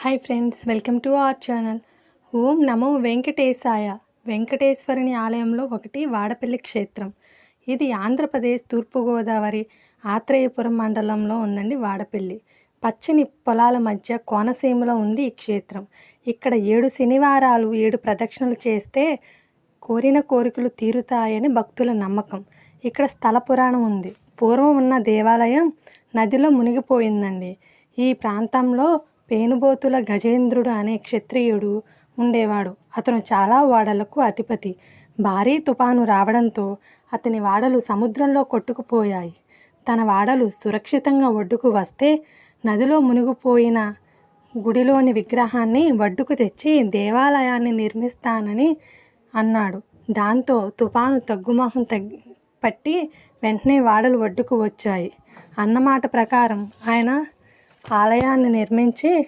Hi friends, welcome to our channel. ఓం నమో వెంకటేశాయ. వెంకటేశ్వరుని ఆలయంలో ఒకటి వాడపల్లి క్షేత్రం. ఇది ఆంధ్రప్రదేశ్ తూర్పుగోదావరి ఆత్రేయపురం మండలంలో ఉందండి వాడపల్లి. పచ్చని పొలాల మధ్య కోనసీమలో ఉంది ఈ క్షేత్రం. ఇక్కడ 7 శనివారాలు 7 ప్రదక్షిణలు చేస్తే కోరిన కోరికలు తీరుతాయని భక్తుల నమ్మకం. ఇక్కడ స్థల పురాణం ఉంది. పూర్వం ఉన్న దేవాలయం నదిలో మునిగిపోయిందండి. ఈ ప్రాంతంలో పేనుబోతుల గజేంద్రుడు అనే క్షత్రియుడు ఉండేవాడు. అతను చాలా వాడలకు అధిపతి. భారీ తుఫాను రావడంతో అతని వాడలు సముద్రంలో కొట్టుకుపోయాయి. తన వాడలు సురక్షితంగా ఒడ్డుకు వస్తే నదిలో మునిగిపోయిన గుడిలోని విగ్రహాన్ని ఒడ్డుకు తెచ్చి దేవాలయాన్ని నిర్మిస్తానని అన్నాడు. దాంతో తుఫాను తగ్గుముఖం పట్టి వెంటనే వాడలు ఒడ్డుకు వచ్చాయి. అన్నమాట ప్రకారం ఆయన ఆలయాన్ని నిర్మించి